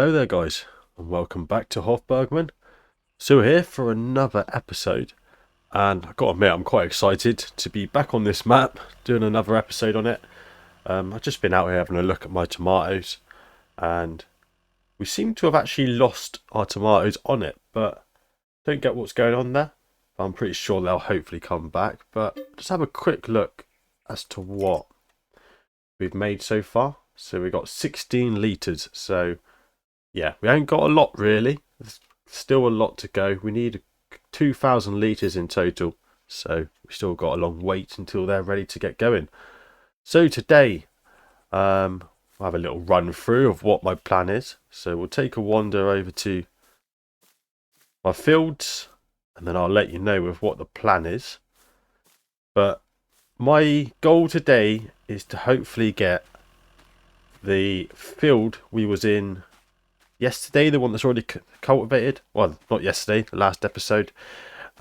Hello there guys, and welcome back to Bergmann. So we're here for another episode, and I've got to admit I'm quite excited to be back on this map, doing another episode on it. I've just been out here having a look at my tomatoes, and we seem to have actually lost our tomatoes on it, but don't get what's going on there. I'm pretty sure they'll hopefully come back, but just have a quick look as to what we've made so far. So we got 16 litres, so yeah, we ain't got a lot really. There's still a lot to go. We need 2,000 litres in total, so we still got a long wait until they're ready to get going. So today, I'll have a little run through of what my plan is. So we'll take a wander over to my fields, and then I'll let you know with what the plan is. But my goal today is to hopefully get the field we was in yesterday, the one that's already cultivated. Well, not yesterday, the last episode.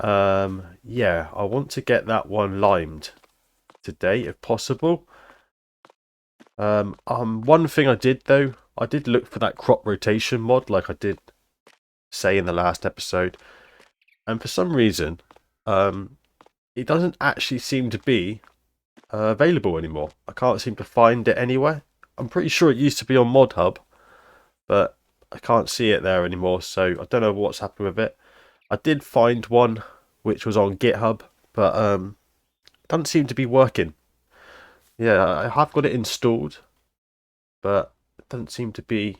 Yeah, I want to get that one limed today if possible. One thing I did though, I did look for that crop rotation mod like I did say in the last episode, and for some reason it doesn't actually seem to be available anymore. I can't seem to find it anywhere. I'm pretty sure it used to be on Mod Hub, but I can't see it there anymore, so I don't know what's happened with it. I did find one which was on GitHub, but doesn't seem to be working. Yeah, I have got it installed, but it doesn't seem to be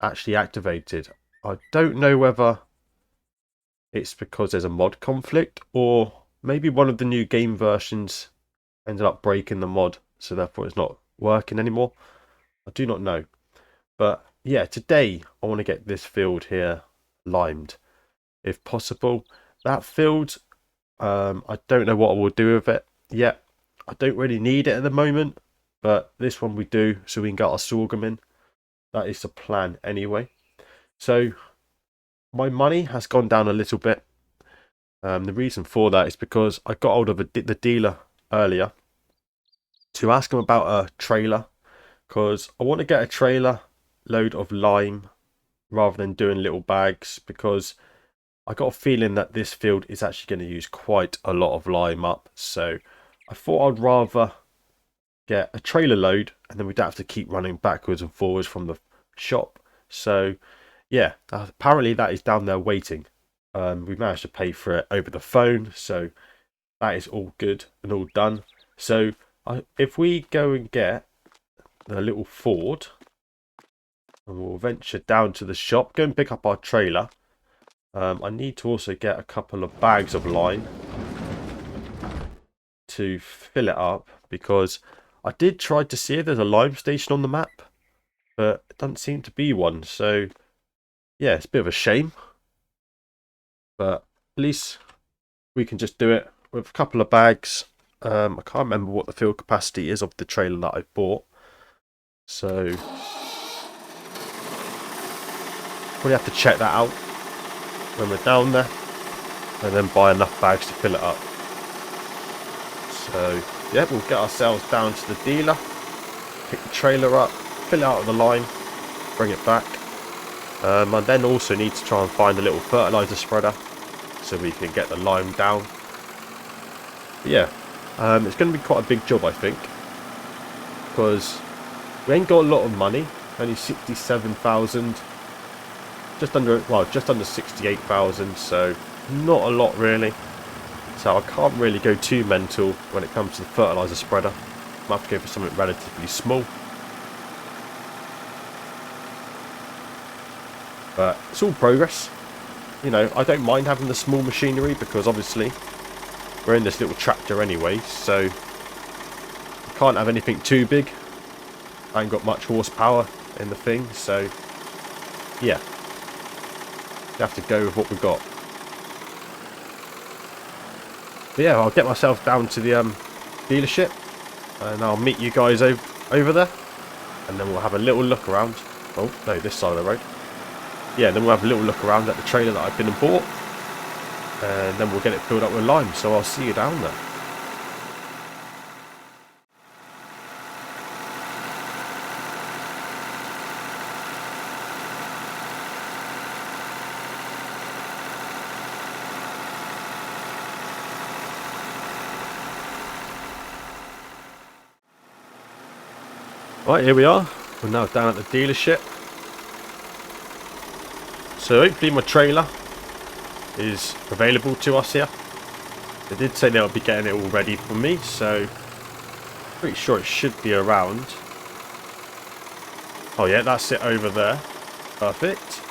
actually activated. I don't know whether it's because there's a mod conflict, or maybe one of the new game versions ended up breaking the mod, so therefore it's not working anymore. I do not know. But yeah, today I want to get this field here limed, if possible. That field, I don't know what I will do with it yet. I don't really need it at the moment, but this one we do, so we can get our sorghum in. That is the plan anyway. So my money has gone down a little bit. The reason for that is because I got hold of the dealer earlier to ask him about a trailer, because I want to get a trailer load of lime rather than doing little bags, because I got a feeling that this field is actually going to use quite a lot of lime up. So I thought I'd rather get a trailer load, and then we don't have to keep running backwards and forwards from the shop. So yeah, apparently that is down there waiting. We managed to pay for it over the phone, so that is all good and all done. So if we go and get the little Ford, and we'll venture down to the shop, go and pick up our trailer. I need to also get a couple of bags of lime to fill it up, because I did try to see if there's a lime station on the map, but it doesn't seem to be one. So yeah, it's a bit of a shame, but at least we can just do it with a couple of bags. I can't remember what the field capacity is of the trailer that I bought, so probably have to check that out when we're down there, and then buy enough bags to fill it up. So yeah, we'll get ourselves down to the dealer, pick the trailer up, fill it out of the lime, bring it back. I then also need to try and find a little fertilizer spreader so we can get the lime down. But yeah, it's going to be quite a big job, I think, because we ain't got a lot of money, only 67,000, just under 68,000, so not a lot really. So I can't really go too mental when it comes to the fertilizer spreader. I have to go for something relatively small, but it's all progress. You know, I don't mind having the small machinery, because obviously we're in this little tractor anyway, so you can't have anything too big. I ain't got much horsepower in the thing, so yeah, you have to go with what we've got. But yeah, I'll get myself down to the dealership, and I'll meet you guys over there, and then we'll have a little look around. Oh no, this side of the road. Yeah, then we'll have a little look around at the trailer that I've been and bought, and then we'll get it filled up with lime. So I'll see you down there. Right, here we are. We're now down at the dealership. So hopefully my trailer is available to us here. They did say they'll be getting it all ready for me, so pretty sure it should be around. Oh yeah, that's it over there. Perfect.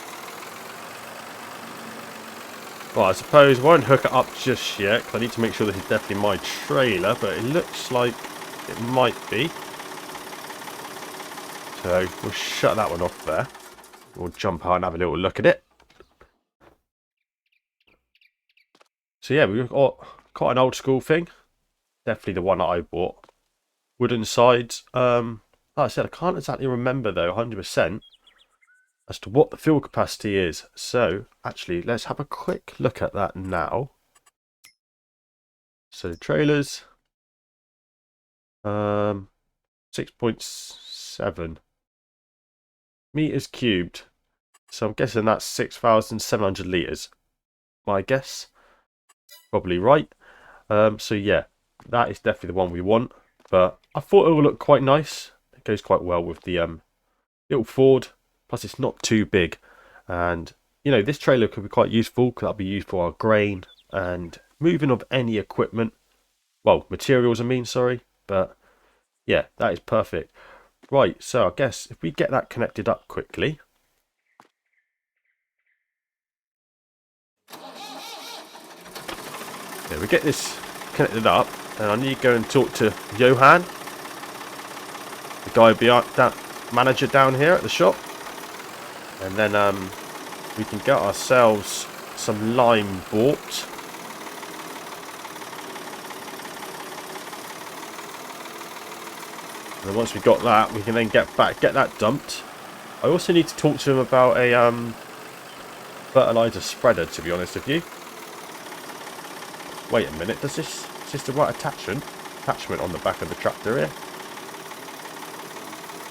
Well, I suppose I won't hook it up just yet, because I need to make sure this is definitely my trailer, but it looks like it might be. So we'll shut that one off there. We'll jump out and have a little look at it. So yeah, we've got quite an old school thing. Definitely the one that I bought. Wooden sides. Like I said, I can't exactly remember though, 100%, as to what the fuel capacity is. So actually, let's have a quick look at that now. So the trailers, 6.7 meters cubed. So I'm guessing that's 6,700 liters. My guess, probably right. So yeah, that is definitely the one we want. But I thought it would look quite nice. It goes quite well with the little Ford. Plus, it's not too big, and you know this trailer could be quite useful because that'll be used for our grain and moving of any equipment. Well, materials, I mean, sorry. But yeah, that is perfect. Right, so I guess if we get that connected up quickly. Yeah, we get this connected up, and I need to go and talk to Johan, the guy behind that manager down here at the shop, and then we can get ourselves some lime bought. And then once we've got that, we can then get that dumped. I also need to talk to him about a fertilizer spreader, to be honest with you. Wait a minute, is this the right attachment on the back of the tractor here?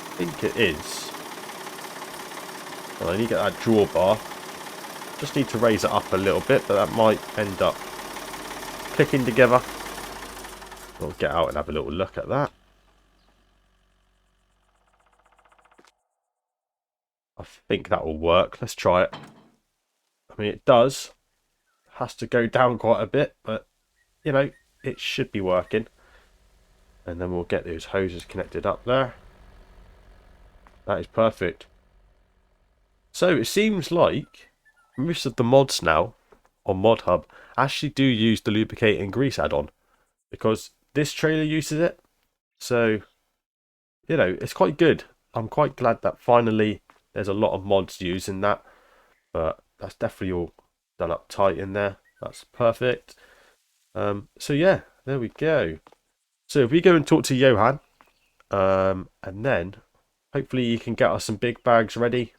I think it is. Well, I need to get that drawbar. Just need to raise it up a little bit, but that might end up clicking together. We'll get out and have a little look at that. I think that will work. Let's try it. I mean, it does. Has to go down quite a bit, but you know, it should be working. And then we'll get those hoses connected up there. That is perfect. So it seems like most of the mods now on Mod Hub actually do use the lubricating grease add-on, because this trailer uses it. So, you know, it's quite good. I'm quite glad that finally there's a lot of mods using that. But that's definitely all done up tight in there. That's perfect. So yeah, there we go. So if we go and talk to Johan, and then hopefully you can get us some big bags ready,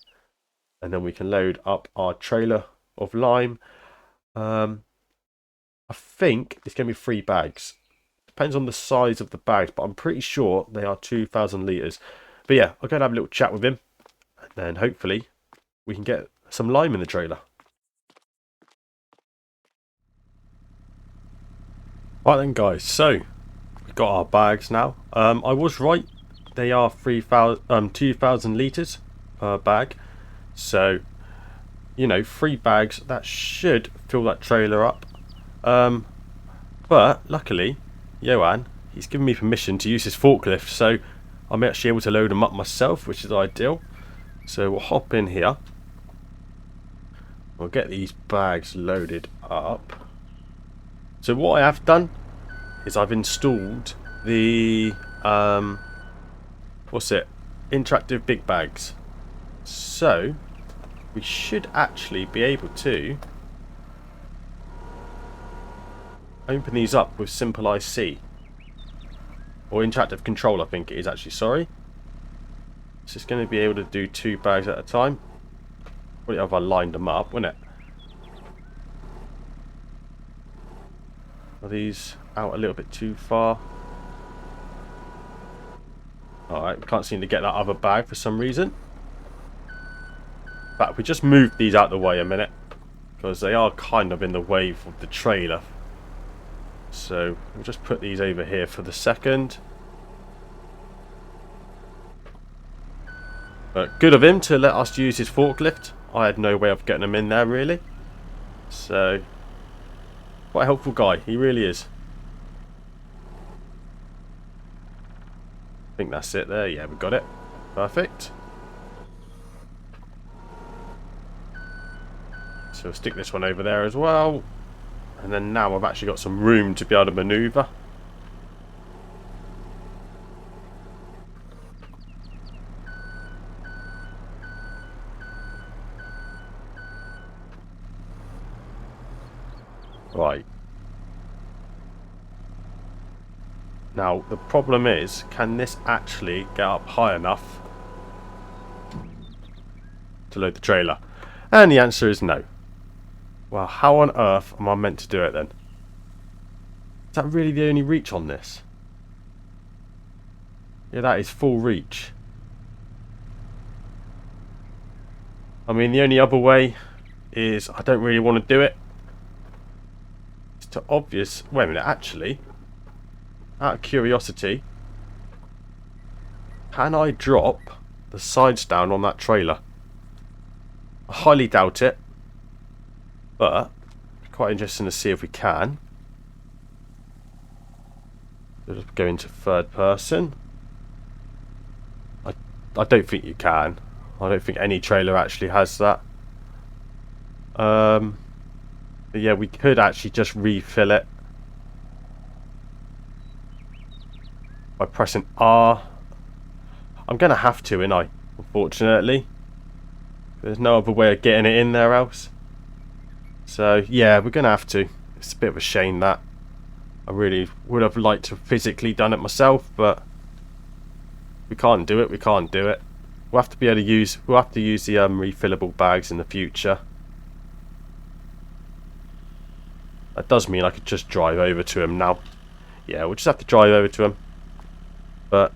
and then we can load up our trailer of lime. I think it's going to be 3 bags. Depends on the size of the bags, but I'm pretty sure they are 2,000 litres. But yeah, I'll go and have a little chat with him, and then hopefully we can get some lime in the trailer. Right then guys, so we've got our bags now. I was right, they are 2,000 litres per bag. So, you know, 3 bags, that should fill that trailer up. But luckily, Johan, he's given me permission to use his forklift, so I'm actually able to load them up myself, which is ideal. So we'll hop in here. We'll get these bags loaded up. So what I have done is I've installed the interactive big bags. So we should actually be able to open these up with simple IC, or interactive control, I think it is actually, sorry. So it's going to be able to do 2 bags at a time. Probably if I lined them up, wouldn't it? Are these out a little bit too far? Alright, we can't seem to get that other bag for some reason. But we just moved these out the way a minute, because they are kind of in the way of the trailer. So we'll just put these over here for the second. But good of him to let us use his forklift. I had no way of getting him in there really. So, quite a helpful guy, he really is. I think that's it there. Yeah, we got it. Perfect. So we'll stick this one over there as well. And then now I've actually got some room to be able to manoeuvre. Right. Now, the problem is, can this actually get up high enough to load the trailer? And the answer is no. Well, how on earth am I meant to do it then? Is that really the only reach on this? Yeah, that is full reach. I mean, the only other way is I don't really want to do it. It's too obvious. Wait a minute, actually, out of curiosity, can I drop the sides down on that trailer? I highly doubt it, but quite interesting to see if we can. We'll just go into third person. I don't think you can. I don't think any trailer actually has that. But yeah, we could actually just refill it by pressing R. I'm going to have to, ain't I? Unfortunately. There's no other way of getting it in there else. So, yeah, we're going to have to. It's a bit of a shame that. I really would have liked to have physically done it myself, but we can't do it. We can't do it. We'll have to be able to use. We'll have to use the refillable bags in the future. That does mean I could just drive over to him now. Yeah, we'll just have to drive over to him. But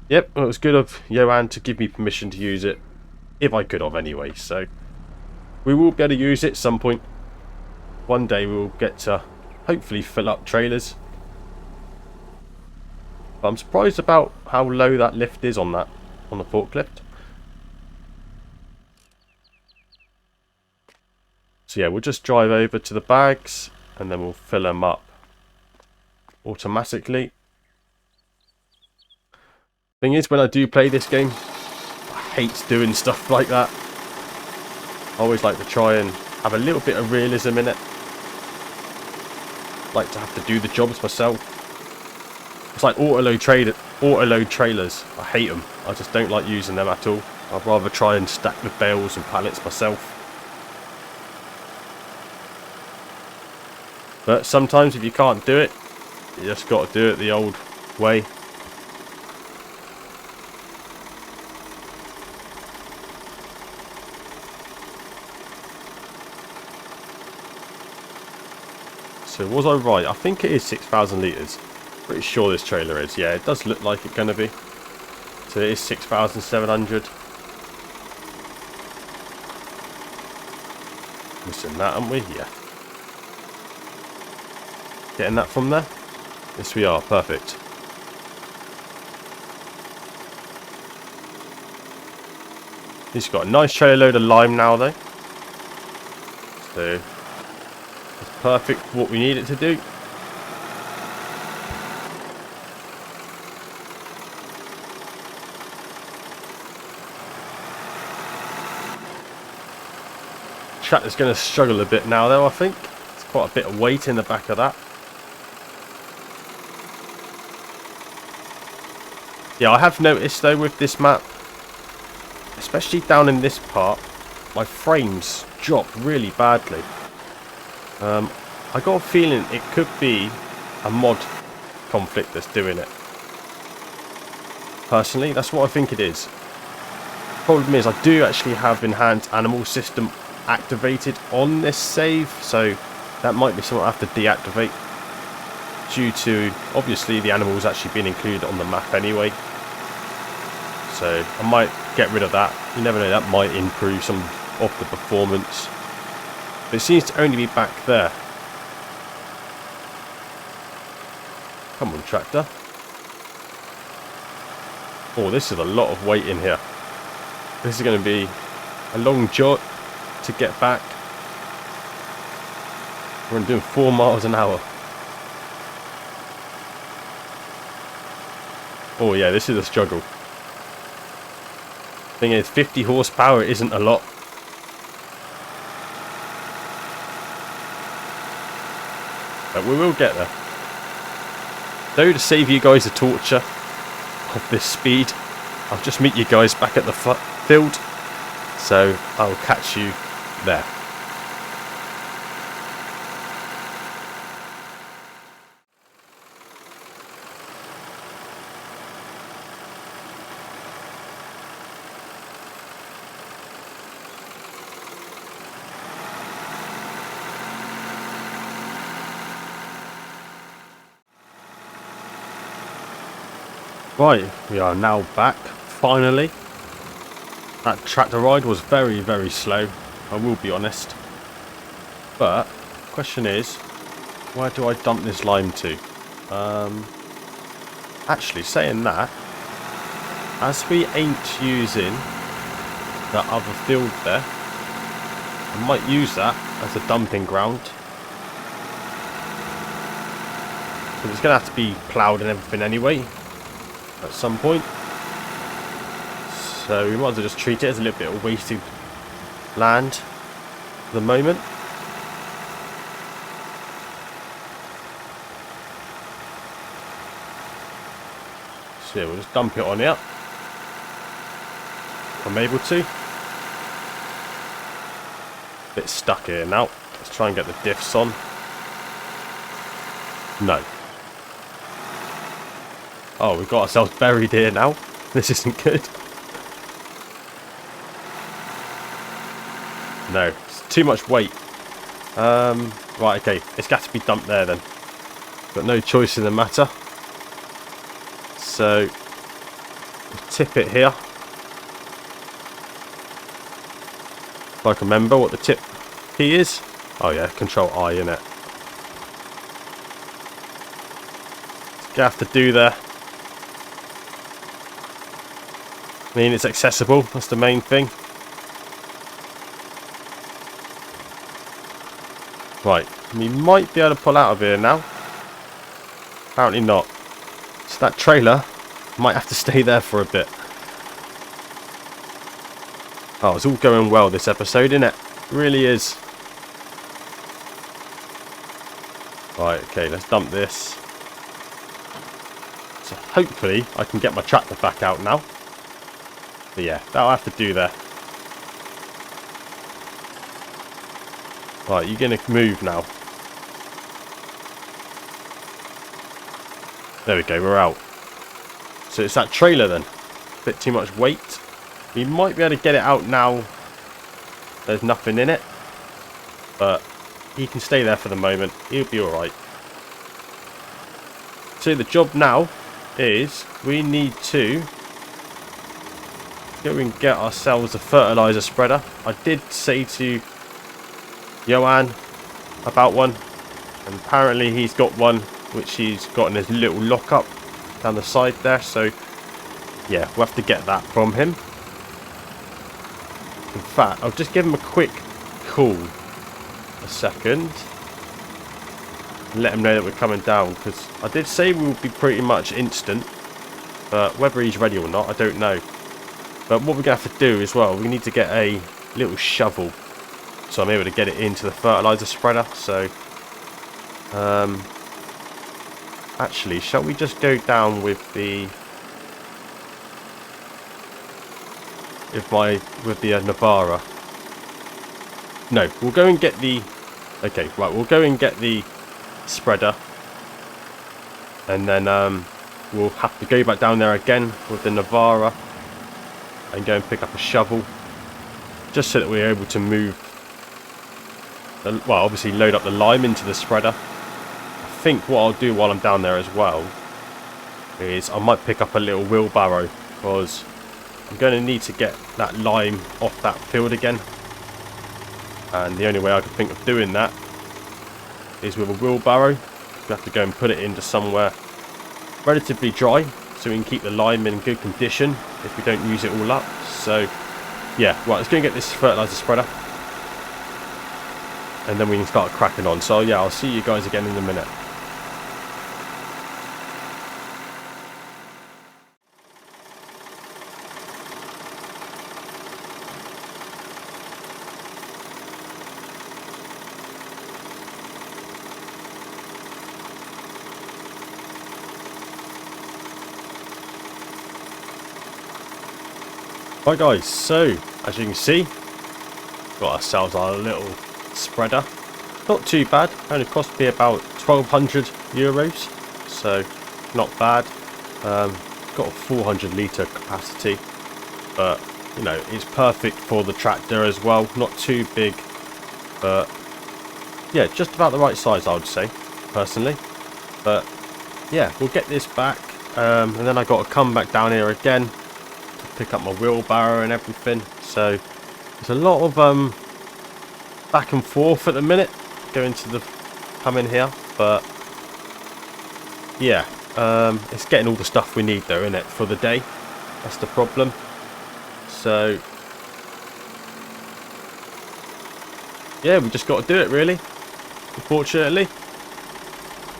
yep, it was good of Johan to give me permission to use it, if I could have anyway. So we will be able to use it at some point. One day we will get to hopefully fill up trailers. But I'm surprised about how low that lift is on the forklift. So yeah, we'll just drive over to the bags and then we'll fill them up automatically. Thing is, when I do play this game, I hate doing stuff like that. I always like to try and have a little bit of realism in it. Like to have to do the jobs myself. It's like auto-load trailers. I hate them. I just don't like using them at all. I'd rather try and stack the bales and pallets myself. But sometimes if you can't do it, you just got to do it the old way. So was I right? I think it is 6,000 litres. Pretty sure this trailer is. Yeah, it does look like it's going to be. So it is 6,700. Missing that, aren't we? Yeah. Getting that from there? Yes, we are. Perfect. He's got a nice trailer load of lime now, though. So it's perfect for what we need it to do. Tractor's going to struggle a bit now, though. I think it's quite a bit of weight in the back of that. Yeah, I have noticed though with this map, especially down in this part, my frames drop really badly. I got a feeling it could be a mod conflict that's doing it. Personally, that's what I think it is. Problem is, I do actually have enhanced animal system activated on this save, so that might be something I have to deactivate due to obviously the animals actually being included on the map anyway. So I might get rid of that. You never know, that might improve some of the performance. But it seems to only be back there. Come on, tractor. Oh, this is a lot of weight in here. This is going to be a long jaunt to get back. We're doing 4 miles an hour. Oh yeah, this is a struggle. Thing is, 50 horsepower isn't a lot. But we will get there. Though, to save you guys the torture of this speed, I'll just meet you guys back at the field. So I'll catch you there. Right, we are now back, finally. That tractor ride was very, very slow, I will be honest. But, question is, where do I dump this lime to? Actually, saying that, as we ain't using that other field there, I might use that as a dumping ground. Because it's going to have to be ploughed and everything anyway, at some point. So we might as well just treat it as a little bit of wasted land for the moment. So yeah, we'll just dump it on here. If I'm able to. Bit stuck here now. Let's try and get the diffs on. No. Oh, we've got ourselves buried here now. This isn't good. No, it's too much weight. Right, okay. It's got to be dumped there then. Got no choice in the matter. So, we'll tip it here. If I can remember what the tip key is. Oh yeah, Control I, innit? Gonna have to do there. I mean, it's accessible, that's the main thing. Right, we might be able to pull out of here now. Apparently not. So that trailer might have to stay there for a bit. Oh, it's all going well this episode, isn't it? It really is. Right, okay, let's dump this. So hopefully I can get my tractor back out now. But yeah, that'll have to do there. Right, you're going to move now. There we go, we're out. So it's that trailer then. Bit too much weight. We might be able to get it out now. There's nothing in it. But he can stay there for the moment. He'll be alright. So the job now is we need to go and get ourselves a fertilizer spreader. I did say to Johan about one, and apparently he's got one which he's got in his little lockup down the side there, so yeah, we'll have to get that from him. In fact, I'll just give him a quick call a second and let him know that we're coming down, because I did say we would be pretty much instant, but whether he's ready or not I don't know. But what we're going to have to do as well, we need to get a little shovel so I'm able to get it into the fertilizer spreader. So actually, shall we just go down with the Navara? No, we'll go and get the okay, right, we'll go and get the spreader, and then we'll have to go back down there again with the Navara and go and pick up a shovel, just so that we're able to move well, obviously load up the lime into the spreader. I think what I'll do while I'm down there as well is I might pick up a little wheelbarrow, because I'm going to need to get that lime off that field again, and the only way I can think of doing that is with a wheelbarrow. We have to go and put it into somewhere relatively dry so we can keep the lime in good condition if we don't use it all up. So Yeah, right, let's go and get this fertilizer spreader. And then we can start cracking on. So yeah, I'll see you guys again in a minute. Right guys, so as you can see, got ourselves our little spreader. Not too bad, only cost me about 1,200 euros, so not bad. Got a 400 litre capacity, but you know, it's perfect for the tractor as well. Not too big, but yeah, just about the right size, I would say, personally. But yeah, we'll get this back, and then I got to come back down here again to pick up my wheelbarrow and everything. So there's a lot of back and forth at the minute going to the coming here, but yeah, it's getting all the stuff we need though, isn't it, for the day? That's the problem. So yeah, we just got to do it really, unfortunately.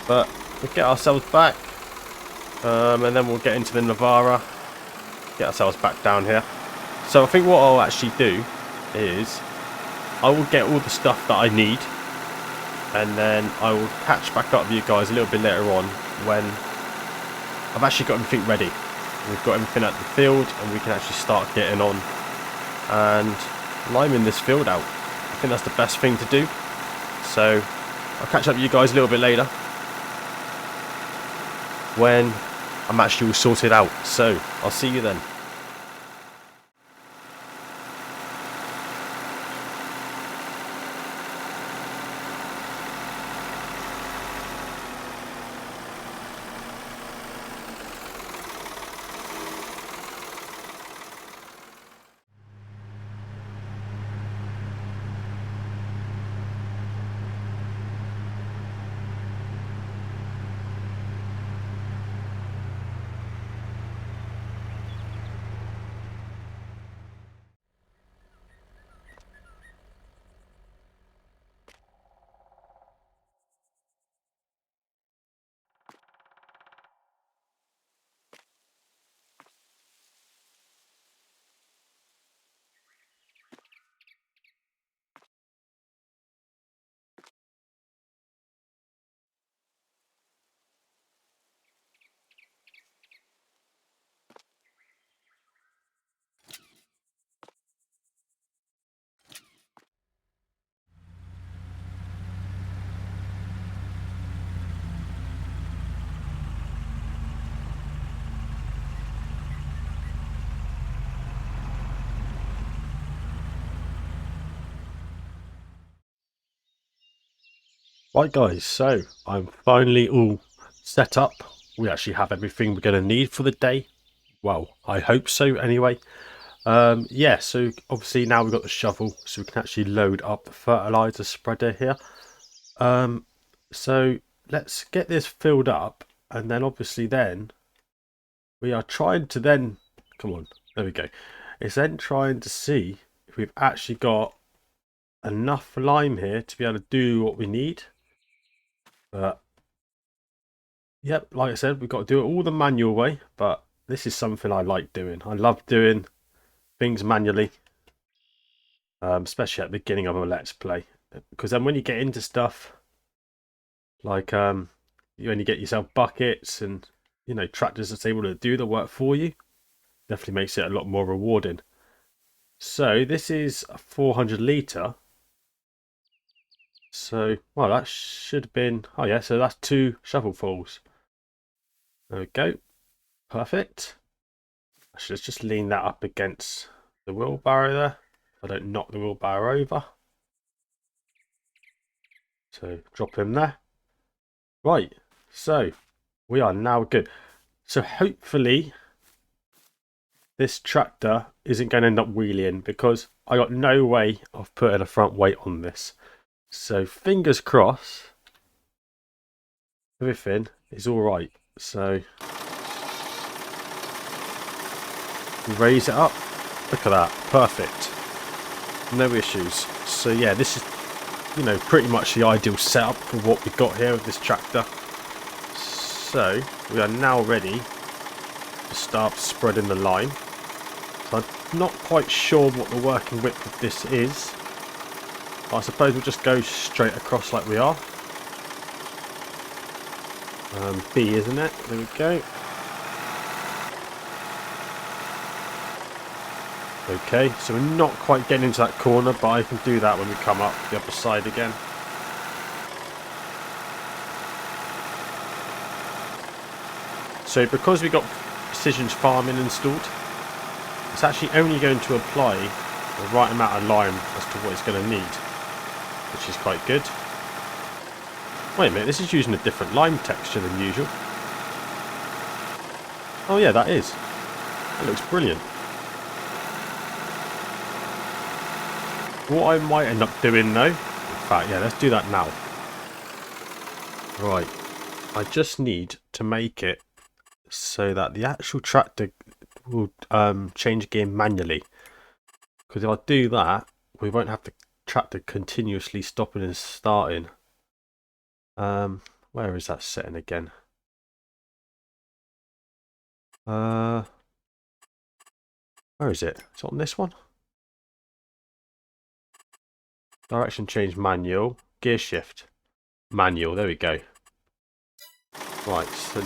But we'll get ourselves back, and then we'll get into the Navara, get ourselves back down here. So I think what I'll actually do is I will get all the stuff that I need, and then I will catch back up with you guys a little bit later on when I've actually got everything ready. We've got everything at the field and we can actually start getting on and liming this field out. I think that's the best thing to do. So I'll catch up with you guys a little bit later when I'm actually all sorted out. So I'll see you then. Right guys, so I'm finally all set up. We actually have everything we're going to need for the day. Well, I hope so anyway. Yeah, so obviously now we've got the shovel, so we can actually load up the fertilizer spreader here. So let's get this filled up, and then obviously then we are trying to then, come on, there we go. It's then trying to see if we've actually got enough lime here to be able to do what we need. But yep, like I said, we've got to do it all the manual way, but this is something I like doing. I love doing things manually, especially at the beginning of a let's play, because then when you get into stuff like you only get yourself buckets and you know tractors that's able to do the work for you, definitely makes it a lot more rewarding. So this is a 400 litre. So well, that should have been, oh yeah, so that's 2 shovelfuls. There we go, perfect. Actually, let's just lean that up against the wheelbarrow there. I don't knock the wheelbarrow over. So drop him there. Right, so we are now good. So hopefully this tractor isn't going to end up wheeling, because I got no way of putting a front weight on this. So fingers crossed everything is all right. So we raise it up Look at that. Perfect. No issues. So yeah, this is, pretty much the ideal setup for what we've got here with this tractor. So we are now ready to start spreading the line. So I'm not quite sure what the working width of this is. I suppose we'll just go straight across like we are. B, isn't it? There we go. Okay, so we're not quite getting into that corner, but I can do that when we come up the other side again. So because we've got precision farming installed, it's actually only going to apply the right amount of lime as to what it's going to need, which is quite good. Wait a minute, this is using a different lime texture than usual. Oh yeah, that is. That looks brilliant. What I might end up doing though, in fact, yeah, let's do that now. Right, I just need to make it so that the actual tractor will change gear manually. Because if I do that, we won't have the tractor continuously stopping and starting. Where is that setting again? Where is it? Is it on this one? Direction change manual, gear shift manual. There we go. Right, so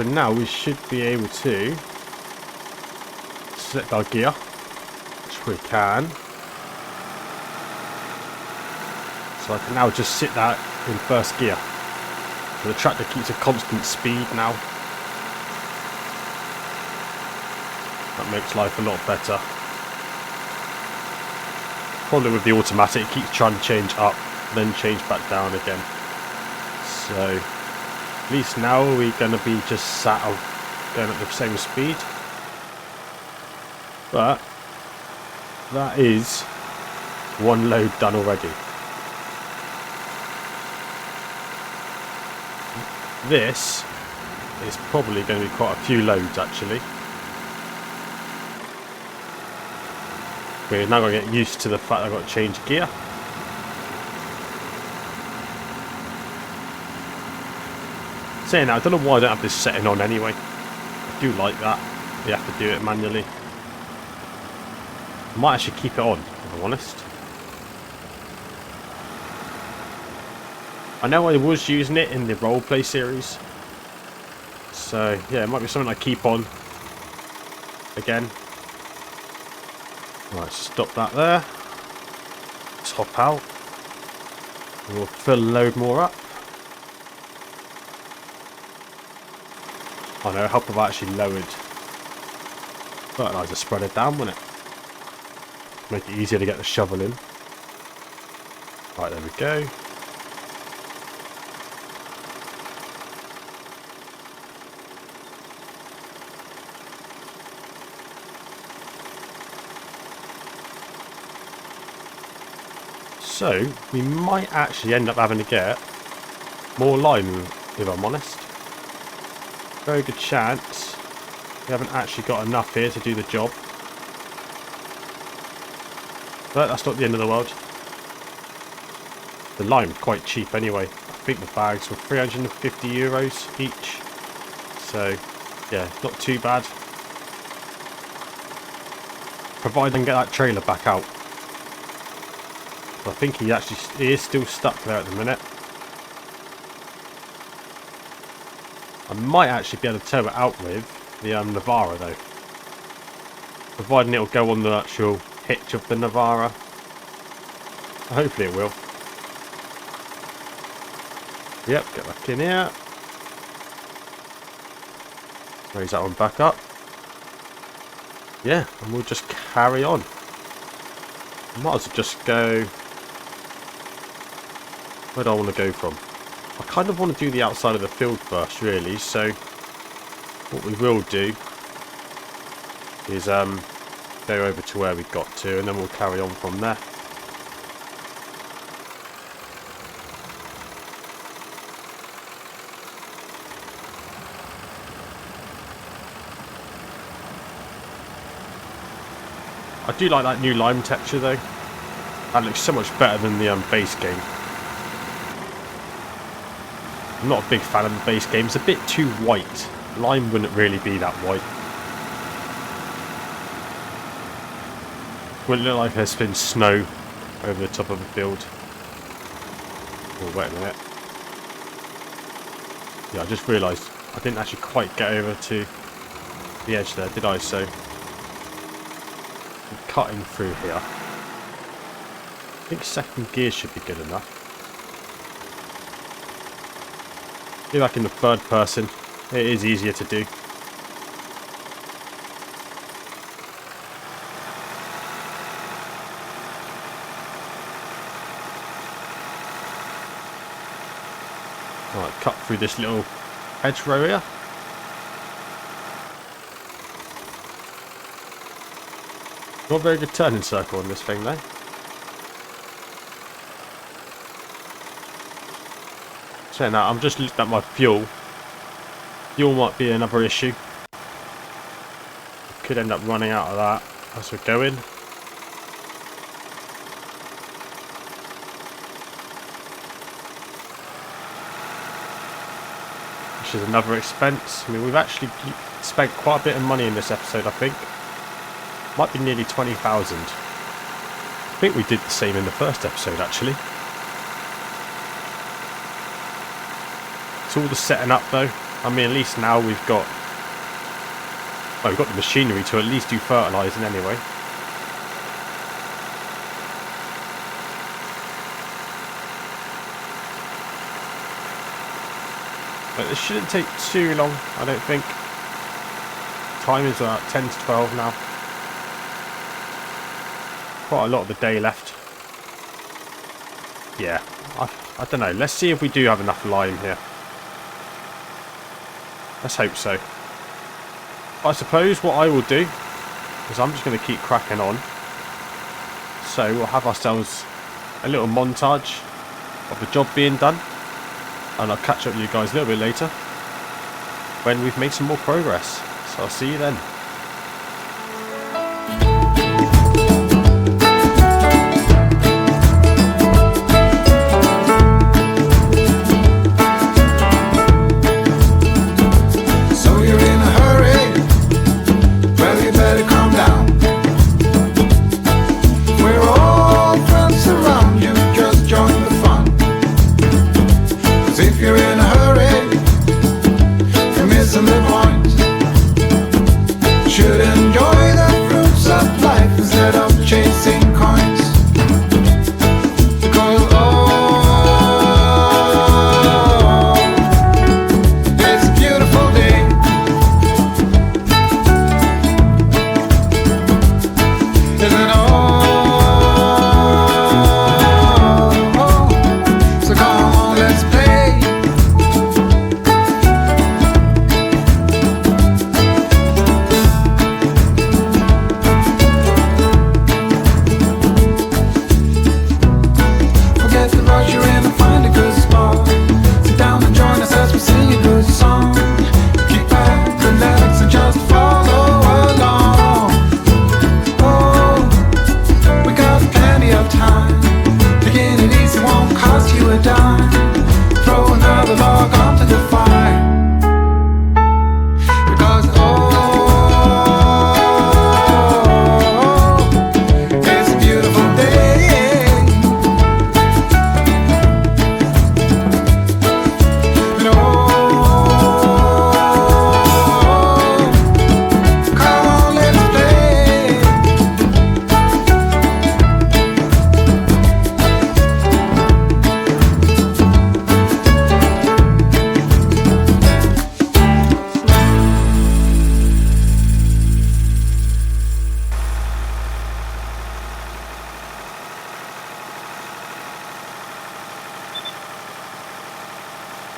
now we should be able to select our gear, which we can. So I can now just sit that in first gear. So the tractor keeps a constant speed now. That makes life a lot better. Probably with the automatic, it keeps trying to change up, then change back down again. So at least now we're going to be just sat going at the same speed. But that is one load done already. This is probably going to be quite a few loads actually. We're now going to get used to the fact I've got to change gear. Saying that, I don't know why I don't have this setting on anyway. I do like that. You have to do it manually. I might actually keep it on, if I'm honest. I know I was using it in the roleplay series. So, yeah, it might be something I keep on. Again. Right, stop that there. Let's hop out. And we'll fill a load more up. Oh no, help if I actually lowered fertiliser spreader down, wouldn't it? Make it easier to get the shovel in. Right, there we go. So, we might actually end up having to get more lime, if I'm honest. Very good chance we haven't actually got enough here to do the job. But that's not the end of the world. The lime is quite cheap anyway. I think the bags were €350 each. So, yeah, not too bad. Provided I can get that trailer back out. I think he is still stuck there at the minute. I might actually be able to tow it out with the Navara though. Providing it'll go on the actual hitch of the Navara. Hopefully it will. Yep, get back in here. Raise that one back up. Yeah, and we'll just carry on. Might as well just go... Where do I want to go from? I kind of want to do the outside of the field first, really. So what we will do is go over to where we got to, and then we'll carry on from there. I do like that new lime texture though. That looks so much better than the base game. I'm not a big fan of the base game. It's a bit too white. Lime wouldn't really be that white. Wouldn't look like there's been snow over the top of the field. Oh, wait a minute. Yeah, I just realised I didn't actually quite get over to the edge there, did I? So, I'm cutting through here. I think second gear should be good enough. Be like in the third person, it is easier to do. Right, cut through this little hedgerow here. Not a very good turning circle on this thing though. Saying that, I'm just looking at my fuel. Fuel might be another issue. Could end up running out of that as we're going. Which is another expense. I mean, we've actually spent quite a bit of money in this episode, I think. Might be nearly 20,000. I think we did the same in the first episode, actually. It's all the setting up, though. I mean, at least now we've got... well, we've got the machinery to at least do fertilising anyway. But this shouldn't take too long, I don't think. Time is about 10 to 12 now. Quite a lot of the day left. Yeah, I don't know. Let's see if we do have enough lime here. Let's hope so. I suppose what I will do is I'm just going to keep cracking on. So we'll have ourselves a little montage of the job being done. And I'll catch up with you guys a little bit later when we've made some more progress. So I'll see you then.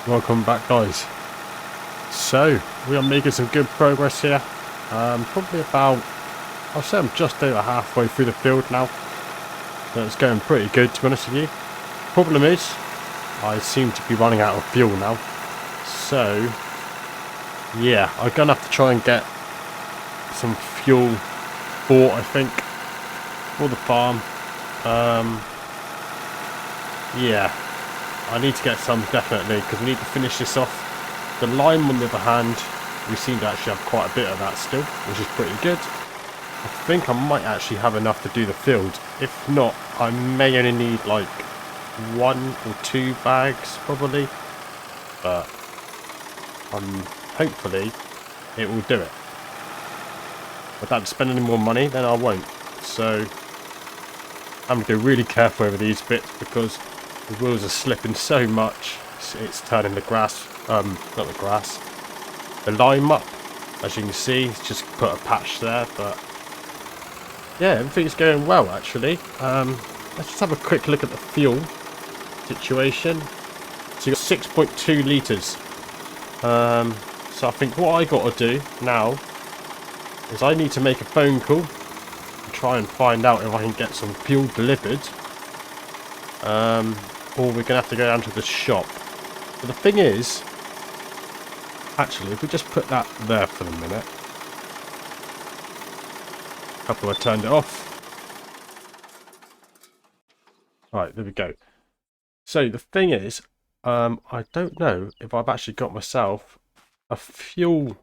Welcome back, guys. So we are making some good progress here. Probably about, I'll say I'm just over halfway through the field now. So it's going pretty good, to be honest with you. Problem is, I seem to be running out of fuel now. So yeah, I'm gonna have to try and get some fuel bought, I think. for the farm. Yeah, I need to get some definitely, because we need to finish this off. The lime, on the other hand, we seem to actually have quite a bit of that still, which is pretty good. I think I might actually have enough to do the field. If not, I may only need like 1 or 2 bags probably, but hopefully it will do it. Without spending any more money, then I won't. So I'm going to be really careful over these bits because the wheels are slipping so much. It's turning the grass, not the grass, the lime up. As you can see, it's just put a patch there, but yeah, everything's going well actually. Let's just have a quick look at the fuel situation. So you've got 6.2 litres. So I think what I got to do now is I need to make a phone call and try and find out if I can get some fuel delivered. Or we're going to have to go down to the shop. But the thing is, actually, if we just put that there for the minute. Couple I turned it off. Right, there we go. So the thing is, I don't know if I've actually got myself a fuel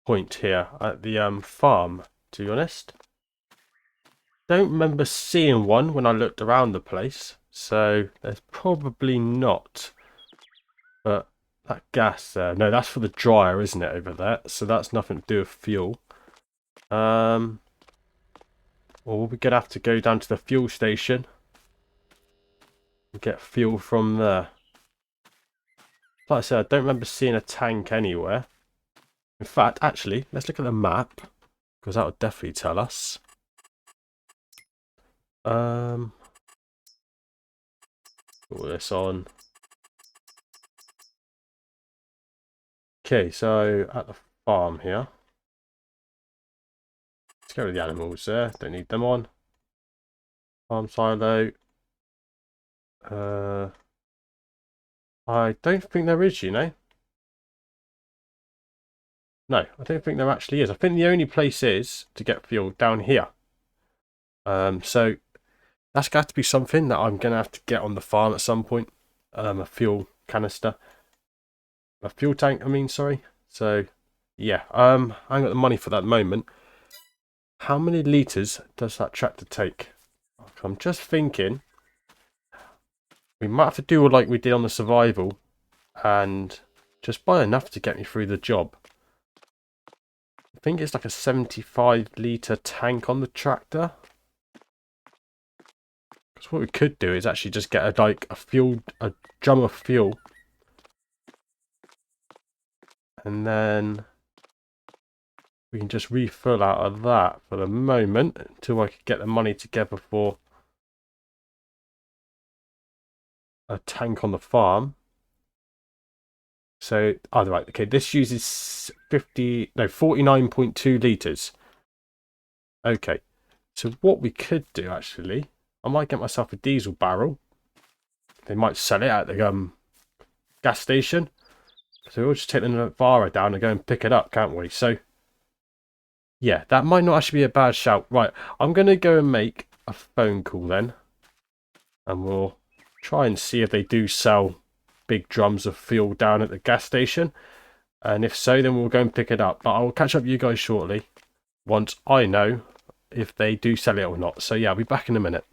point here at the farm, to be honest. Don't remember seeing one when I looked around the place, so there's probably not. But that gas there, no, that's for the dryer, isn't it, over there? So that's nothing to do with fuel. Well, we're gonna have to go down to the fuel station and get fuel from there. Like I said, I don't remember seeing a tank anywhere. In fact, actually, let's look at the map, because that would definitely tell us. Put this on. Okay, so at the farm here. Let's go with the animals there. Don't need them on. Farm silo. I don't think there is, you know. No, I don't think there actually is. I think the only place is to get fuel down here. So that's got to be something that I'm going to have to get on the farm at some point. A fuel canister. A fuel tank, I mean, sorry. So, yeah, I ain't got the money for that at the moment. How many litres does that tractor take? I'm just thinking we might have to do like we did on the survival and just buy enough to get me through the job. I think it's like a 75 litre tank on the tractor. Because what we could do is actually just get a drum of fuel. And then we can just refill out of that for the moment until I can get the money together for a tank on the farm. So, oh, right, okay, this uses 49.2 litres. Okay, so what we could do actually, I might get myself a diesel barrel. They might sell it at the gas station. So we'll just take the Navara down and go and pick it up, can't we? So, yeah, that might not actually be a bad shout. Right, I'm going to go and make a phone call then. And we'll try and see if they do sell big drums of fuel down at the gas station. And if so, then we'll go and pick it up. But I'll catch up with you guys shortly once I know if they do sell it or not. So yeah, I'll be back in a minute.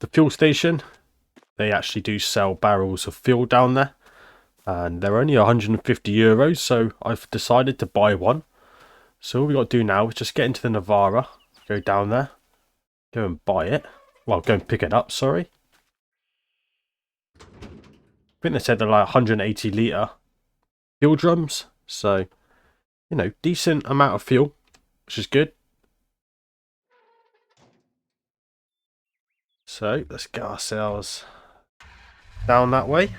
The fuel station, they actually do sell barrels of fuel down there. And they're only €150, so I've decided to buy one. So all we got to do now is just get into the Navara, go down there, go and buy it. Well, go and pick it up, sorry. I think they said they're like 180 litre fuel drums. So, you know, decent amount of fuel, which is good. So, let's get ourselves down that way.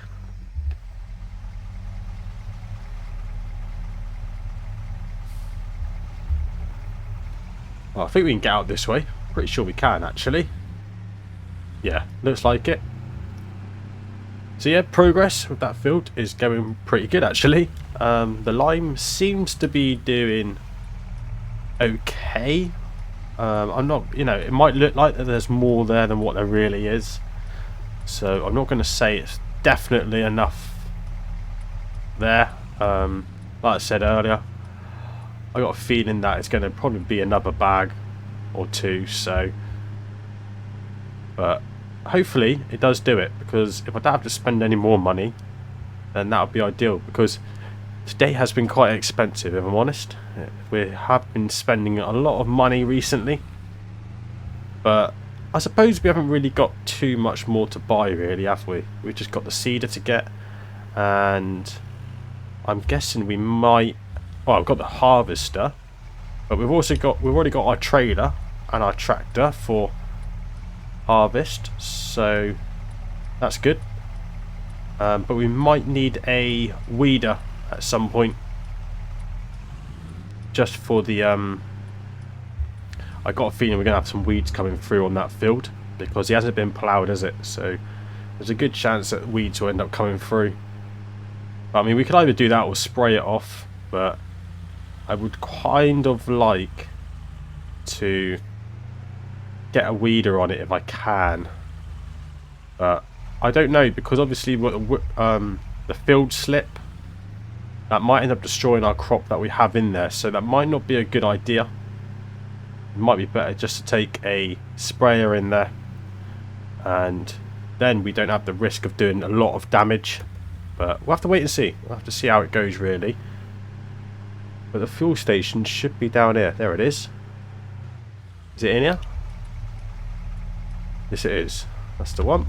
Well, I think we can get out this way. Pretty sure we can, actually. Yeah, looks like it. So yeah, progress with that field is going pretty good, actually. The lime seems to be doing okay. I'm not, it might look like that there's more there than what there really is. So I'm not going to say it's definitely enough there. Like I said earlier, I got a feeling that it's going to probably be another bag or two. So, but hopefully it does do it, because if I don't have to spend any more money, then that would be ideal, because today has been quite expensive, if I'm honest. We have been spending a lot of money recently, but I suppose we haven't really got too much more to buy, really, have we? We've just got the cedar to get, and I'm guessing we might... Well, I've got the harvester, but we've already got our trailer and our tractor for harvest, so that's good. But we might need a weeder at some point, just for the I got a feeling we're gonna have some weeds coming through on that field, because he hasn't been ploughed, has it? So there's a good chance that weeds will end up coming through. But, I mean, we could either do that or spray it off, but I would kind of like to get a weeder on it if I can. But I don't know, because obviously the field slip, that might end up destroying our crop that we have in there, so that might not be a good idea. It might be better just to take a sprayer in there, and then we don't have the risk of doing a lot of damage. But we'll have to wait and see. We'll have to see how it goes, really. But the fuel station should be down here. There it is. Is it in here? Yes, it is. That's the one.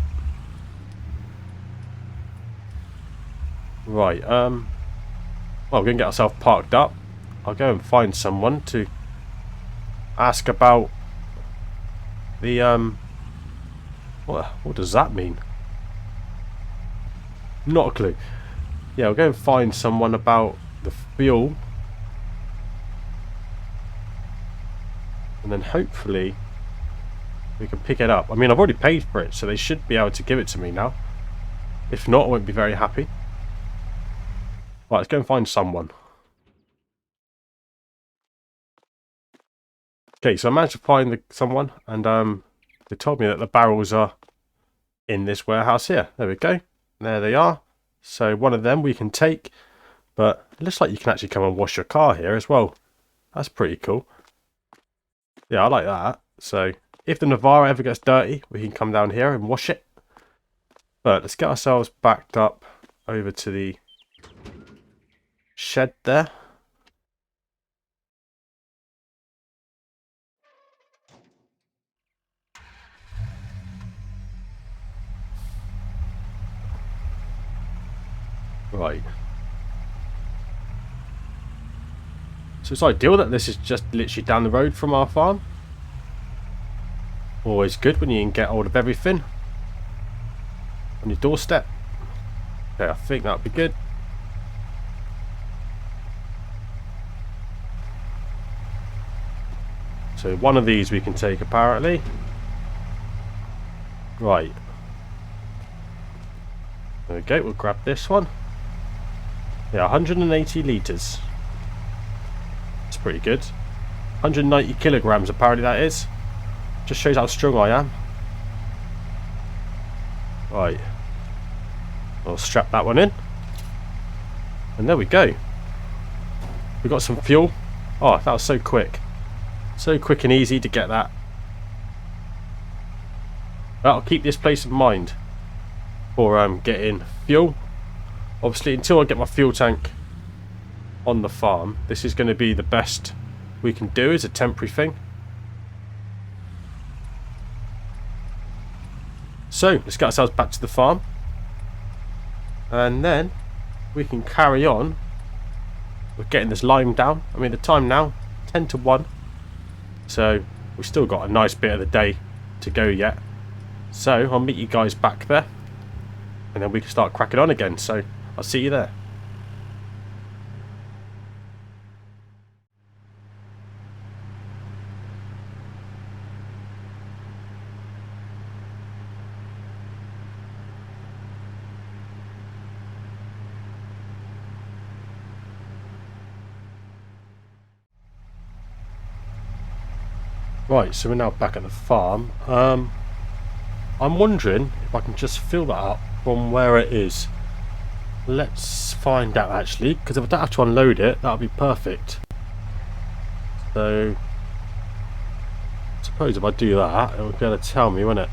Right, well, we're going to get ourselves parked up. I'll go and find someone to ask about the, what does that mean? Not a clue. Yeah, I'll go and find someone about the fuel. And then hopefully we can pick it up. I mean, I've already paid for it, so they should be able to give it to me now. If not, I won't be very happy. Right, let's go and find someone. Okay, so I managed to find someone, and they told me that the barrels are in this warehouse here. There we go. There they are. So one of them we can take, but it looks like you can actually come and wash your car here as well. That's pretty cool. Yeah, I like that. So if the Navara ever gets dirty, we can come down here and wash it. But let's get ourselves backed up over to the shed there. Right. So it's ideal that this is just literally down the road from our farm. Always good when you can get hold of everything on your doorstep. Okay, I think that would be good. So one of these we can take apparently. Right. There we go, we'll grab this one. Yeah, 180 litres. That's pretty good. 190 kilograms apparently that is. Just shows how strong I am. Right. I'll strap that one in. And there we go. We got some fuel. Oh, that was so quick. So quick and easy to get that. That'll keep this place in mind for getting fuel. Obviously, until I get my fuel tank on the farm, this is going to be the best we can do as a temporary thing. So let's get ourselves back to the farm, and then we can carry on with getting this lime down. I mean, the time now 10 to 1, so we've still got a nice bit of the day to go yet. So I'll meet you guys back there, and then we can start cracking on again. So I'll see you there. Right, so we're now back at the farm. I'm wondering if I can just fill that up from where it is. Let's find out actually, because if I don't have to unload it, that'll be perfect. So, I suppose if I do that, it'll be able to tell me, won't it?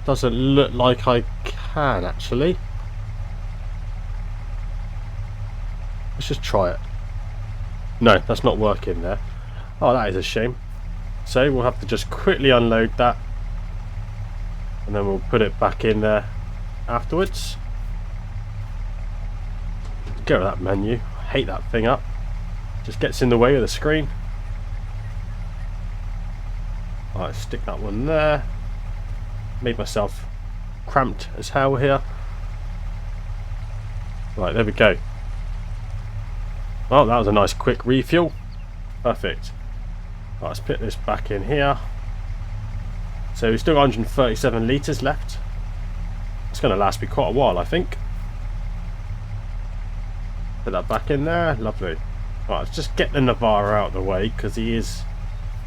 Doesn't look like I can actually. Let's just try it. No, that's not working there. Oh, that is a shame. So we'll have to just quickly unload that, and then we'll put it back in there afterwards. Get rid of that menu. I hate that thing up. Just gets in the way of the screen. Alright, stick that one there. Made myself cramped as hell here. Right, there we go. Oh, that was a nice quick refuel. Perfect. Right, let's put this back in here. So we've still got 137 litres left. It's going to last me quite a while, I think. Put that back in there. Lovely. Right, let's just get the Navara out of the way, because he is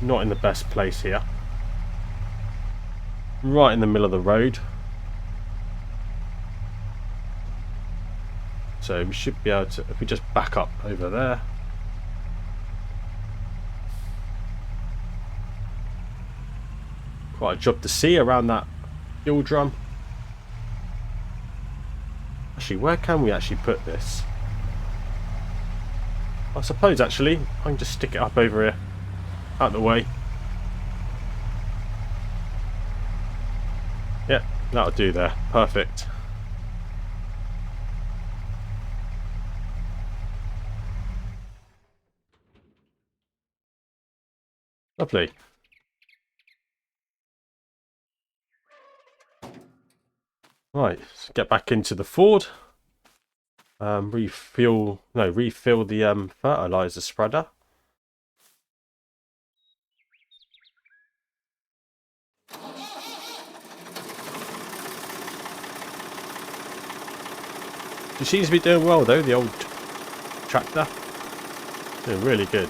not in the best place here. Right in the middle of the road. So we should be able to, if we just back up over there. Quite a job to see around that fuel drum. Actually, where can we actually put this? I suppose actually I can just stick it up over here, out of the way. Yep, that'll do there. Perfect. Lovely. Right, let's get back into the Ford. Refill the fertilizer spreader. She seems to be doing well though, the old tractor. Doing really good.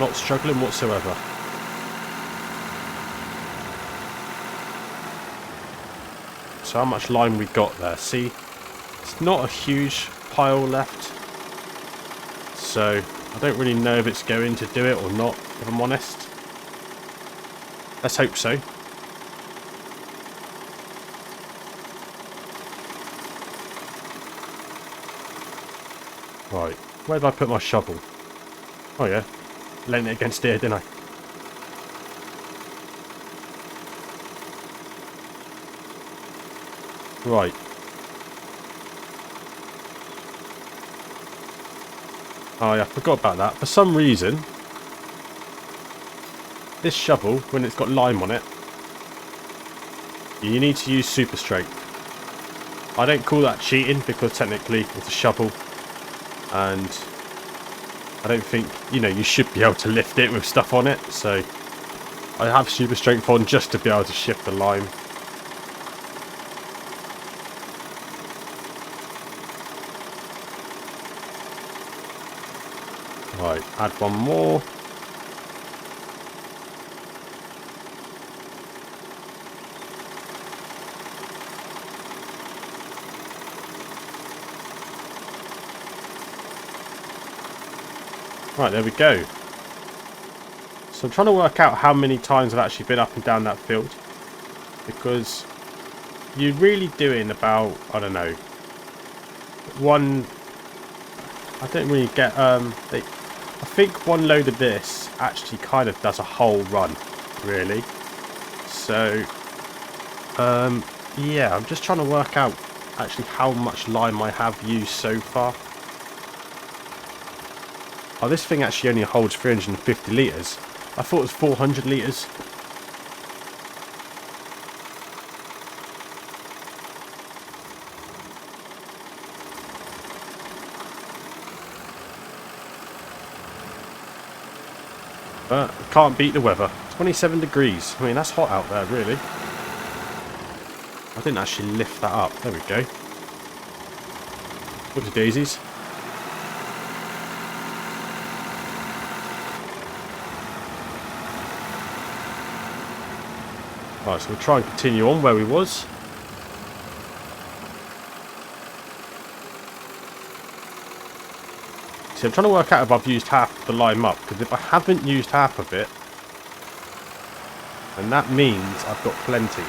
Not struggling whatsoever. So how much lime we got there? See, it's not a huge pile left. So I don't really know if it's going to do it or not, if I'm honest. Let's hope so. Right, where did I put my shovel? Oh yeah, leant it against here, didn't I? Right. Oh yeah, I forgot about that. For some reason, this shovel, when it's got lime on it, you need to use super strength. I don't call that cheating because technically it's a shovel, and I don't think, you know, you should be able to lift it with stuff on it. So I have super strength on just to be able to shift the lime. Right, add one more. Right, there we go. So I'm trying to work out how many times I've actually been up and down that field, because you're really doing about, I don't know, one, I don't really get, I think one load of this actually kind of does a whole run, really. So, yeah, I'm just trying to work out actually how much lime I have used so far. Oh, this thing actually only holds 350 litres. I thought it was 400 litres. But can't beat the weather. 27 degrees. I mean, that's hot out there, really. I didn't actually lift that up. There we go. Whoopsie daisies. Right, so we'll try and continue on where we was. See, I'm trying to work out if I've used half the lime up, because if I haven't used half of it, then that means I've got plenty.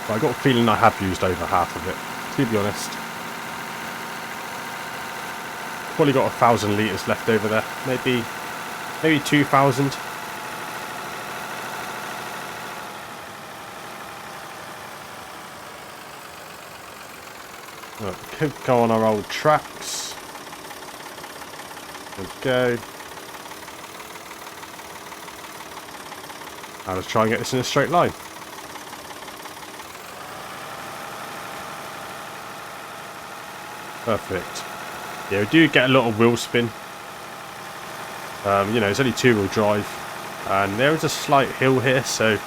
But I've got a feeling I have used over half of it, to be honest. Probably got 1,000 litres left over there. Maybe 2,000. Right, we could go on our old tracks. There we go. Now let's try and get this in a straight line. Perfect. Yeah, we do get a lot of wheel spin. You know, it's only 2-wheel drive. And there is a slight hill here, so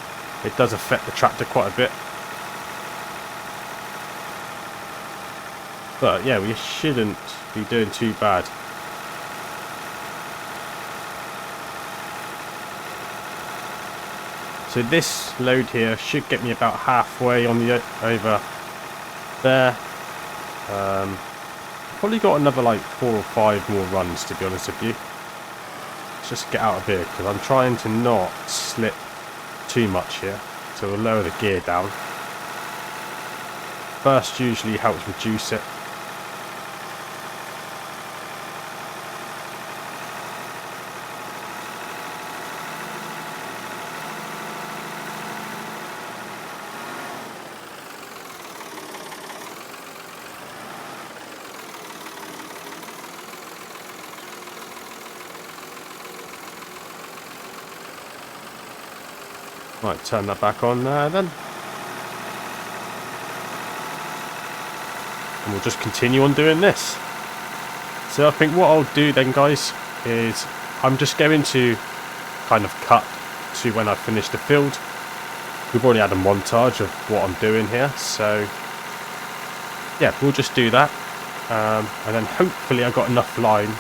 it does affect the tractor quite a bit. But yeah, we shouldn't be doing too bad. So this load here should get me about halfway on the over there. Probably got another like 4 or 5 more runs, to be honest with you. Let's just get out of here because I'm trying to not slip too much here. So we'll lower the gear down. First usually helps reduce it. Right, turn that back on there then. And we'll just continue on doing this. So I think what I'll do then, guys, is I'm just going to kind of cut to when I finish the field. We've already had a montage of what I'm doing here, so yeah, we'll just do that. And then hopefully I got enough line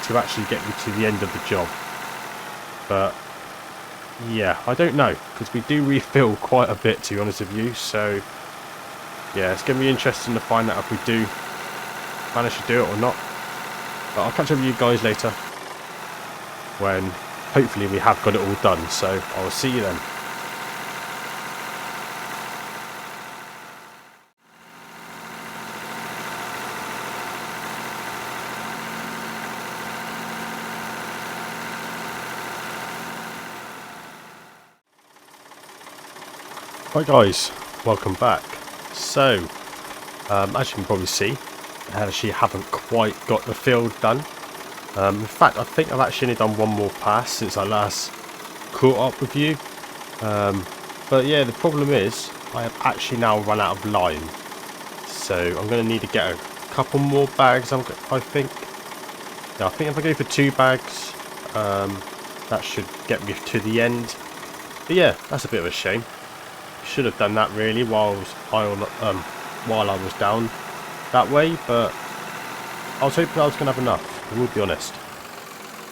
to actually get me to the end of the job. But yeah, I don't know, because we do refill quite a bit, to be honest with you, so yeah, it's going to be interesting to find out if we do manage to do it or not. But I'll catch up with you guys later when hopefully we have got it all done, so I'll see you then. Hi guys, welcome back. So, as you can probably see, I actually haven't quite got the field done. In fact, I think I've actually only done one more pass since I last caught up with you. But yeah, the problem is I have actually now run out of line. So I'm going to need to get a couple more bags, I think. Yeah, I think if I go for 2 bags, that should get me to the end. But yeah, that's a bit of a shame. Should have done that really while I was down that way, but I was hoping I was going to have enough, I will be honest.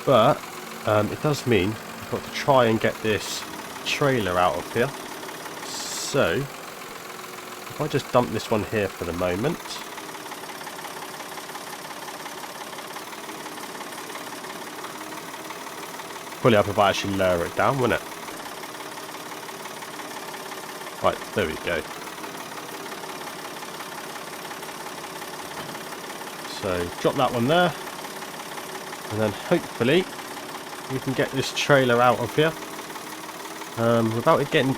But it does mean I've got to try and get this trailer out of here. So if I just dump this one here for the moment. Probably up if I actually lower it down, wouldn't it? Right, there we go. So drop that one there, and then hopefully we can get this trailer out of here without it getting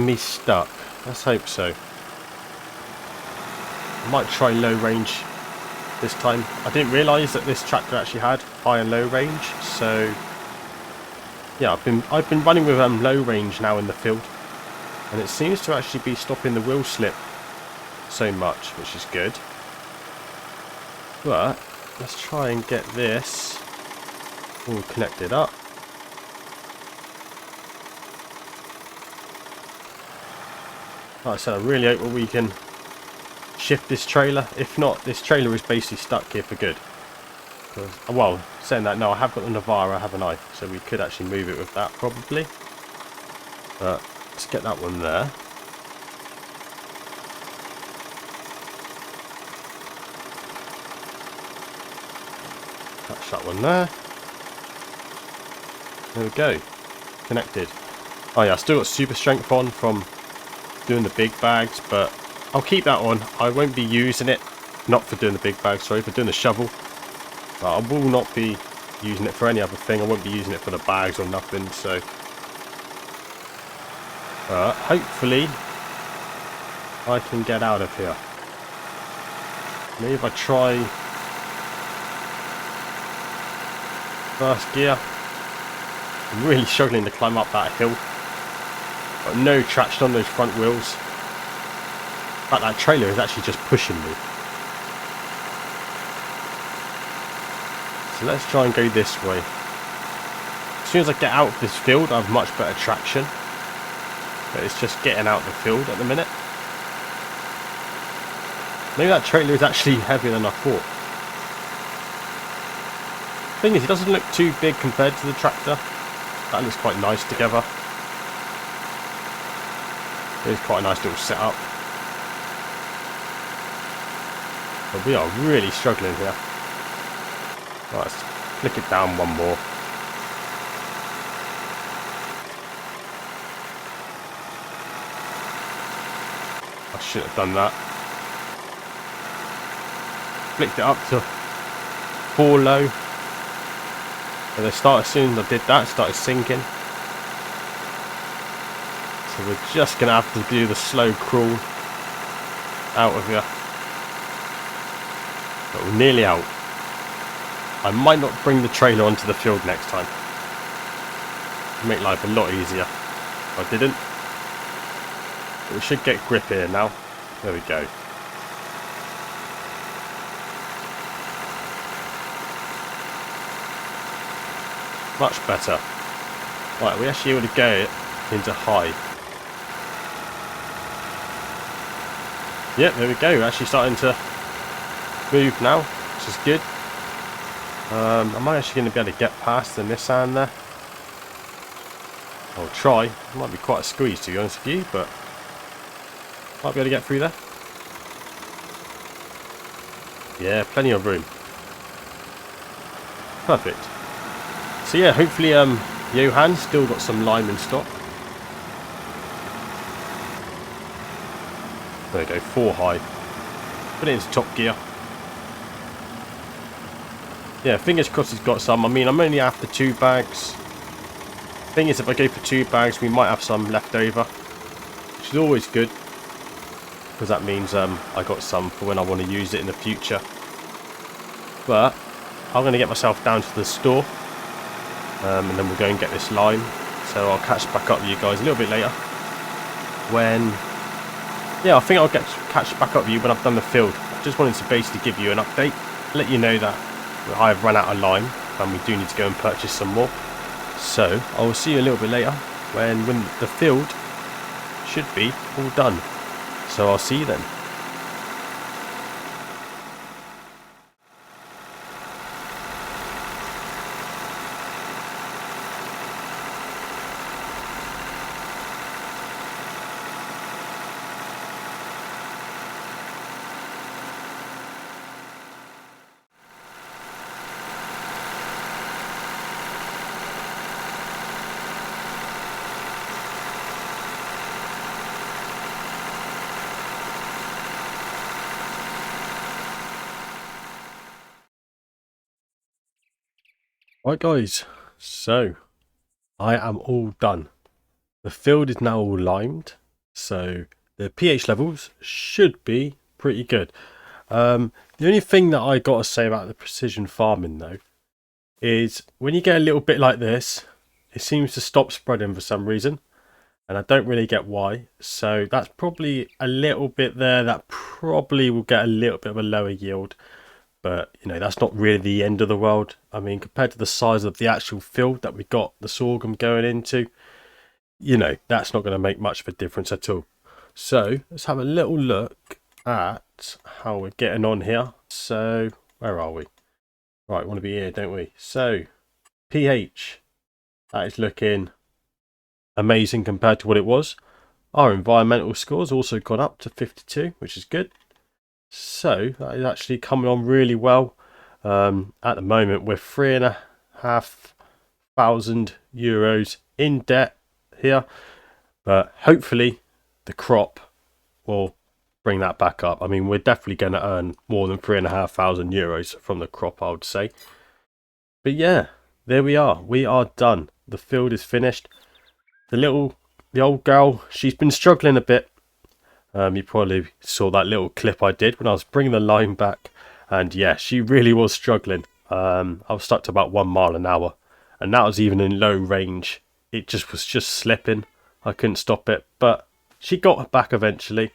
me stuck. Let's hope so. I might try low range this time. I didn't realise that this tractor actually had high and low range, so yeah, I've been running with low range now in the field, and it seems to actually be stopping the wheel slip so much, which is good. But let's try and get this all connected up. Like I said, I really hope that we can shift this trailer. If not, this trailer is basically stuck here for good. Well, saying that, no, I have got the Navara, haven't I? So we could actually move it with that, probably. Let's get that one there. Catch that one there. There we go. Connected. Oh yeah, I still got super strength on from doing the big bags, but I'll keep that on. I won't be using it. Not for doing the big bags, sorry, for doing the shovel. But I will not be using it for any other thing. I won't be using it for the bags or nothing, so... hopefully I can get out of here. Maybe if I try first gear. I'm really struggling to climb up that hill. Got no traction on those front wheels. In fact, that trailer is actually just pushing me. So let's try and go this way. As soon as I get out of this field, I have much better traction. But it's just getting out of the field at the minute. Maybe that trailer is actually heavier than I thought. Thing is, it doesn't look too big compared to the tractor. That looks quite nice together. It's quite a nice little setup. But we are really struggling here. Right, let's flick it down one more. I should have done that. Flicked it up to 4 low. And they started, as soon as I did that, it started sinking. So we're just going to have to do the slow crawl out of here. But we're nearly out. I might not bring the trailer onto the field next time. Make life a lot easier if I didn't. But we should get grip here now. There we go. Much better. Right, we actually able to go into high. Yep, there we go. We're actually starting to move now, which is good. Am I actually going to be able to get past the Nissan there? I'll try. It might be quite a squeeze, to be honest with you, but might be able to get through there. Yeah, plenty of room. Perfect. So yeah, hopefully Johan's still got some lime in stock. There we go, 4 high. Put it into top gear. Yeah, fingers crossed he's got some. I mean, I'm only after 2 bags. Thing is, if I go for 2 bags, we might have some left over, which is always good, because that means I got some for when I want to use it in the future. But I'm going to get myself down to the store. And then we'll go and get this lime. So I'll catch back up with you guys a little bit later. When... yeah, I think I'll catch back up with you when I've done the field. I just wanted to basically give you an update. Let you know that I've run out of lime. And we do need to go and purchase some more. So I will see you a little bit later. When the field should be all done. So I'll see you then. Right guys, so I am all done. The field is now all limed, so the pH levels should be pretty good. The only thing that I got to say about the precision farming though is when you get a little bit like this, it seems to stop spreading for some reason, and I don't really get why. So that's probably a little bit there that probably will get a little bit of a lower yield. But, you know, that's not really the end of the world. I mean, compared to the size of the actual field that we got the sorghum going into, you know, that's not going to make much of a difference at all. So, let's have a little look at how we're getting on here. So, where are we? Right, we want to be here, don't we? So, pH, that is looking amazing compared to what it was. Our environmental score's also gone up to 52, which is good. So that is actually coming on really well. At the moment, we're €3,500 in debt here, but hopefully the crop will bring that back up. I mean, we're definitely going to earn more than €3,500 from the crop, I would say. But yeah, there we are. We are done. The field is finished. The old girl, she's been struggling a bit. You probably saw that little clip I did when I was bringing the line back, and yeah, she really was struggling. I was stuck to about 1 mile an hour, and that was even in low range. It just was slipping. I couldn't stop it, but she got back eventually.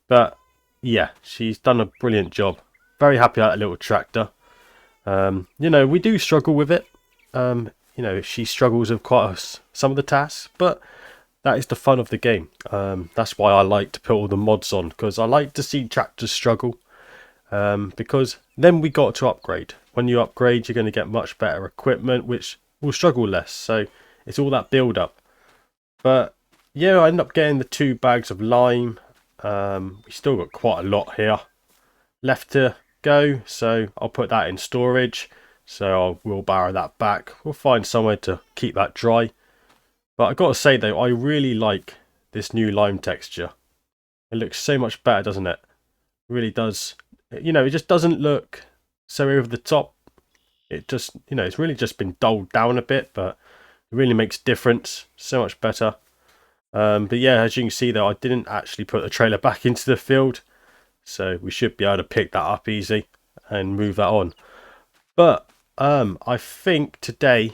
But yeah, she's done a brilliant job. Very happy at that little tractor. We do struggle with it. She struggles with some of the tasks, but that is the fun of the game. That's why I like to put all the mods on, because I like to see tractors struggle. Because then we got to upgrade. When you upgrade, you're going to get much better equipment, which will struggle less. So it's all that build up. But yeah, I ended up getting the 2 bags of lime. We still got quite a lot here left to go, so I'll put that in storage. So I'll wheelbarrow that back. We'll find somewhere to keep that dry. But I gotta say though, I really like this new lime texture. It looks so much better, doesn't it? It really does. It just doesn't look so over the top. It just, it's really just been dulled down a bit, but it really makes a difference. So much better. But yeah, as you can see though, I didn't actually put the trailer back into the field. So we should be able to pick that up easy and move that on. But I think today,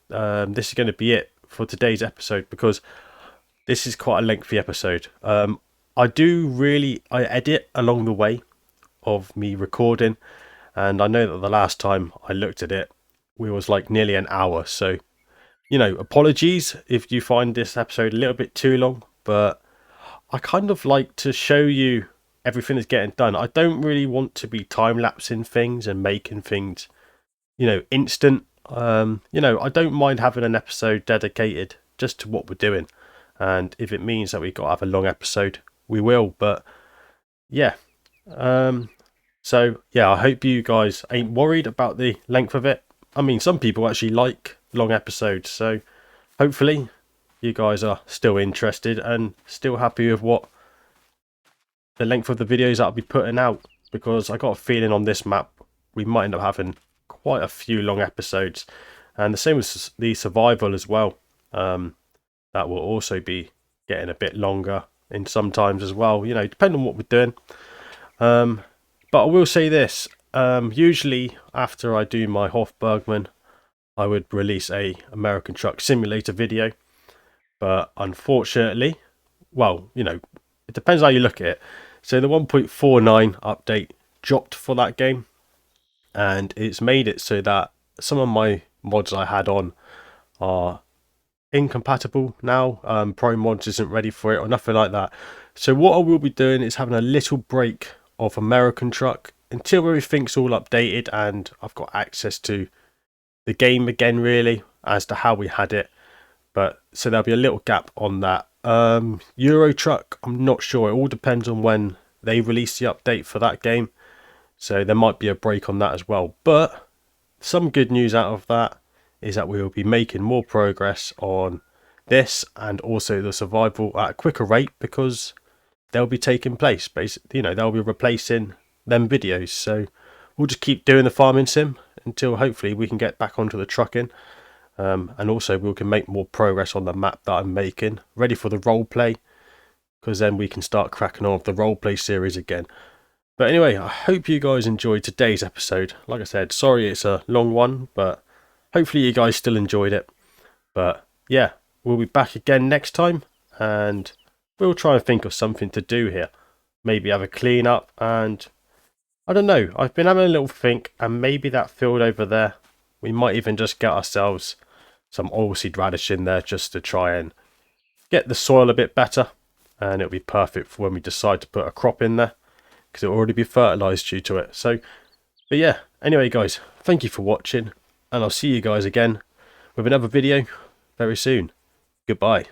this is going to be it for today's episode, because this is quite a lengthy episode. I edit along the way of me recording, and I know that the last time I looked at it, we was like nearly an hour. So, apologies if you find this episode a little bit too long, but I kind of like to show you everything that's getting done. I don't really want to be time-lapsing things and making things, instant. I don't mind having an episode dedicated just to what we're doing. And if it means that we've got to have a long episode, we will. But yeah. So yeah, I hope you guys ain't worried about the length of it. I mean, some people actually like long episodes. So hopefully you guys are still interested and still happy with what the length of the videos that I'll be putting out. Because I got a feeling on this map, we might end up having quite a few long episodes, and the same with the survival as well. That will also be getting a bit longer in sometimes as well, depending on what we're doing. But I will say this, usually after I do my Bergmann, I would release a American Truck Simulator video, but unfortunately, well, it depends how you look at it. So the 1.49 update dropped for that game, and it's made it so that some of my mods I had on are incompatible now. Pro Mods isn't ready for it or nothing like that. So what I will be doing is having a little break of American Truck until everything's all updated and I've got access to the game again, really, as to how we had it. But so there'll be a little gap on that. Euro Truck, I'm not sure. It all depends on when they release the update for that game. So there might be a break on that as well. But some good news out of that is that we will be making more progress on this and also the survival at a quicker rate, because they'll be taking place. Basically, they'll be replacing them videos. So we'll just keep doing the farming sim until hopefully we can get back onto the trucking. And also we can make more progress on the map that I'm making, ready for the role play, because then we can start cracking on with the role play series again. But anyway, I hope you guys enjoyed today's episode. Like I said, sorry it's a long one, but hopefully you guys still enjoyed it. But yeah, we'll be back again next time, and we'll try and think of something to do here. Maybe have a clean up, and I don't know, I've been having a little think, and maybe that field over there, we might even just get ourselves some oilseed radish in there just to try and get the soil a bit better, and it'll be perfect for when we decide to put a crop in there, because it'll already be fertilized due to it. So, but yeah, anyway guys, thank you for watching, and I'll see you guys again with another video very soon. Goodbye.